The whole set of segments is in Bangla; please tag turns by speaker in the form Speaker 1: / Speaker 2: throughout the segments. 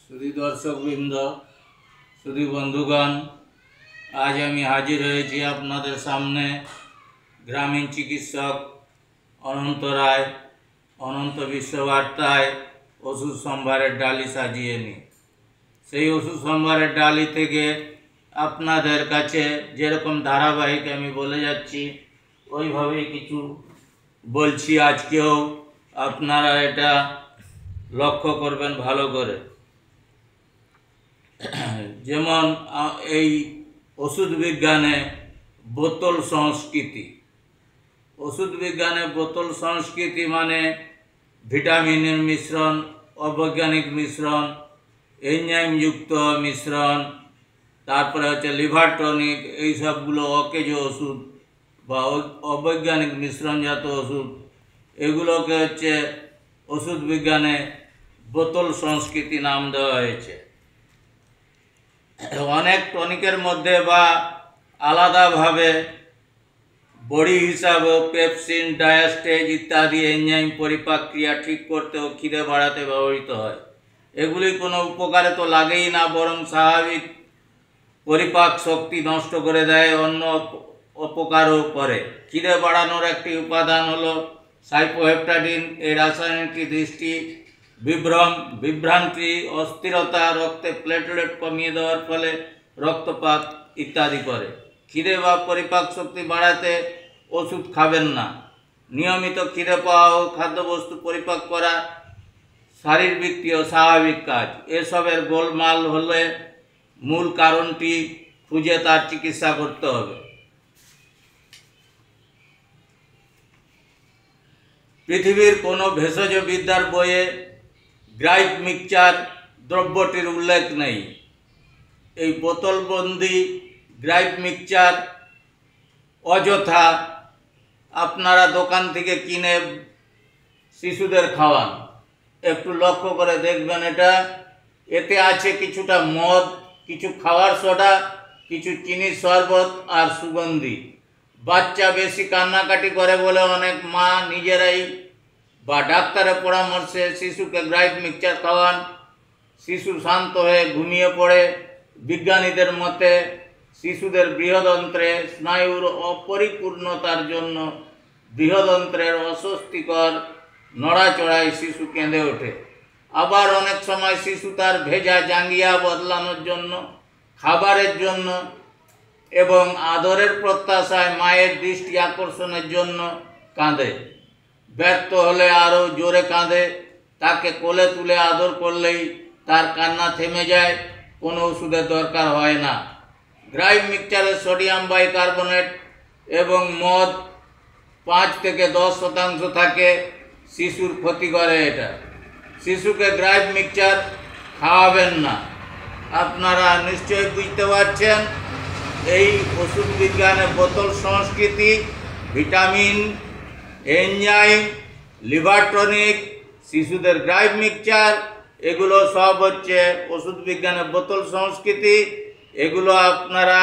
Speaker 1: सुधी दर्शकबृंद सुधी बंधुगण आज आमी हाजिर हয়েছি আপনাদের सामने ग्रामीण चिकित्सक अनंत राय अनंत विश्वबार्ताय ओषुध सम्भारेर डाली साजिए निये सेई ओषुध सम्भारेर डाली थेके आपनादेर काछे जेरकम धाराबाहिक आमी बोले जाচ্ছি ओइभाবেই কিছু বলছি। আজকেও আপনারা এটা লক্ষ্য করবেন ভালো করে। যেমন এই ওষুধ বিজ্ঞানে বোতল সংস্কৃতি, ওষুধ বিজ্ঞানে বোতল সংস্কৃতি মানে ভিটামিনের মিশ্রণ, অবৈজ্ঞানিক মিশ্রণ, এনজাইমযুক্ত মিশ্রণ, তারপরে হচ্ছে লিভার টনিক, এই সবগুলো অকেজ ওষুধ বা অবৈজ্ঞানিক মিশ্রণজাত ওষুধ, এগুলোকে হচ্ছে ওষুধ বিজ্ঞানে বোতল সংস্কৃতি নাম দেওয়া হয়েছে। অনেক টনিকের মধ্যে বা আলাদাভাবে বড়ি হিসাবেও পেপসিন, ডায়াস্টেজ ইত্যাদি এনজাইম পরিপাক ক্রিয়া ঠিক করতে ও খিদে বাড়াতে ব্যবহৃত হয়। এগুলি কোনো উপকারে তো লাগেই না, বরং স্বাভাবিক পরিপাক শক্তি নষ্ট করে দেয়, অন্য অপকারও করে। খিদে বাড়ানোর একটি উপাদান হলো সাইপোহেপ্টাডিন। এই রাসায়নিকটি দৃষ্টি, বিভ্রান্তি, অস্থিরতা, রক্তে প্লেটলেট কমিয়ে দেওয়ার ফলে রক্তপাত ইত্যাদি করে। খিদে বা পরিপাক শক্তি বাড়াতে ওষুধ খাবেন না। নিয়মিত খিদে পাওয়া ও খাদ্যবস্তু পরিপাক করা শারীরবৃত্তীয় স্বাভাবিক কাজ। এসবের গোলমাল হলে মূল কারণটি খুঁজে তার চিকিৎসা করতে হবে। পৃথিবীর কোনো ভেষজ বিদ্যার বইয়ে গ্রাইপ মিক্সচার দ্রব্যটির উল্লেখ নেই। এই বোতলবন্দি গ্রাইপ মিক্সচার অযথা আপনারা দোকান থেকে কিনে শিশুদের খাওয়ান। একটু লক্ষ্য করে দেখবেন, এতে আছে কিছুটা মদ, কিছু খাওয়ার সোডা, কিছু চিনির শরবত আর সুগন্ধি। বাচ্চা বেশি কান্নাকাটি করে বলে অনেক মা নিজেরাই বা ডাক্তারের পরামর্শে শিশুকে গ্রাইপ মিক্সচার খাওয়ান। শিশু শান্ত হয়ে ঘুমিয়ে পড়ে। বিজ্ঞানীদের মতে শিশুদের বৃহদন্ত্রে স্নায়ুর অপরিপূর্ণতার জন্য বৃহদন্ত্রের অস্বস্তিকর নড়াচড়ায় শিশু কেঁদে ওঠে। আবার অনেক সময় শিশু তার ভেজা জাঙ্গিয়া বদলানোর জন্য, খাবারের জন্য এবং আদরের প্রত্যাশায় মায়ের দৃষ্টি আকর্ষণের জন্য কাঁদে। ব্যর্থ হলে আরও জোরে কাঁদে। তাকে কোলে তুলে আদর করলেই তার কান্না থেমে যায়, কোনো ওষুধের দরকার হয় না। গ্রাইপ মিক্সচারে সোডিয়াম বাইকার্বনেট এবং মদ 5 থেকে 10% থাকে। শিশুর ক্ষতি করে এটা। শিশুকে গ্রাইপ মিক্সচার খাওয়াবেন না। আপনারা নিশ্চয়ই বুঝতে পারছেন এই ওষুধ বিজ্ঞানে বোতল সংস্কৃতি, ভিটামিন, এনজাইম, লিভার টনিক, শিশুদের গ্রাইপ মিক্সচার, এগুলো সব হচ্ছে ওষুধ বিজ্ঞানে বোতল সংস্কৃতি। এগুলো আপনারা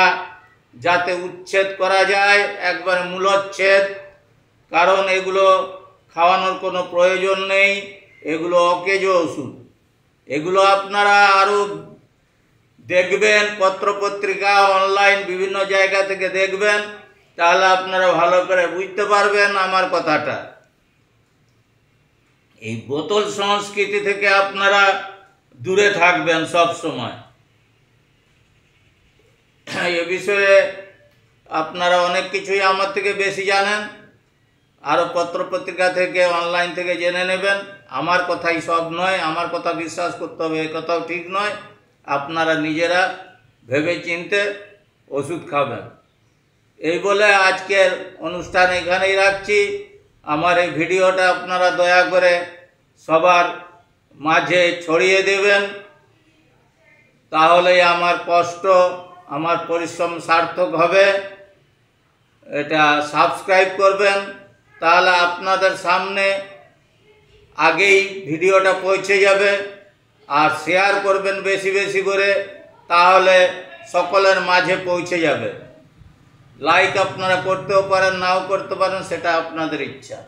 Speaker 1: যাতে উচ্ছেদ করা যায়, একবারে মূলচ্ছেদ, কারণ এগুলো খাওয়ানোর কোনো প্রয়োজন নেই। এগুলো অকেজ ওষুধ। এগুলো আপনারা আরও দেখবেন, পত্রপত্রিকা, অনলাইন বিভিন্ন জায়গা থেকে দেখবেন, তাহলে আপনারা ভালো করে বুঝতে পারবেন আমার কথাটা। এই বোতল সংস্কৃতি থেকে আপনারা দূরে থাকবেন সব সময়। এ বিষয়ে আপনারা অনেক কিছুই আমার থেকে বেশি জানেন। আরও পত্রপত্রিকা থেকে, অনলাইন থেকে জেনে নেবেন। আমার কথাই সব নয়, আমার কথা বিশ্বাস করতে হবে, এ কথাও ঠিক নয়। আপনারা নিজেরা ভেবে চিনতে ওষুধ খাবেন। এই বলে আজকের অনুষ্ঠান এখানেই রাখছি। আমার এই ভিডিওটা আপনারা দয়া করে সবার মাঝে ছড়িয়ে দেবেন, তাহলেই আমার কষ্ট, আমার পরিশ্রম সার্থক হবে। এটা সাবস্ক্রাইব করবেন, তাহলে আপনাদের সামনে আগেই ভিডিওটা পৌঁছে যাবে। আর শেয়ার করবেন বেশি বেশি করে, তাহলে সকলের মাঝে পৌঁছে যাবে। লাইক আপনারা করতেও পারেন, নাও করতে পারেন, সেটা আপনাদের ইচ্ছা।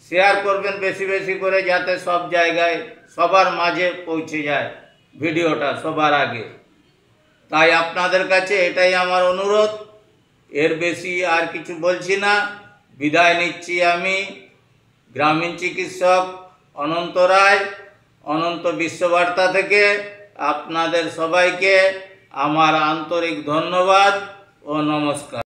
Speaker 1: শেয়ার করবেন বেশি বেশি করে, যাতে সব জায়গায় সবার মাঝে পৌঁছে যায়। ভিডিওটা সবার আগে। তাই আপনাদের কাছে এটাই আমার অনুরোধ, এর বেশি আর কিছু বলছি না। বিদায় নিচ্ছি আমি, গ্রামীণ চিকিৎসক অনন্ত রায়, অনন্ত বিশ্ববার্তা থেকে। আপনাদের সবাইকে আমার আন্তরিক ধন্যবাদ ও নমস্কার।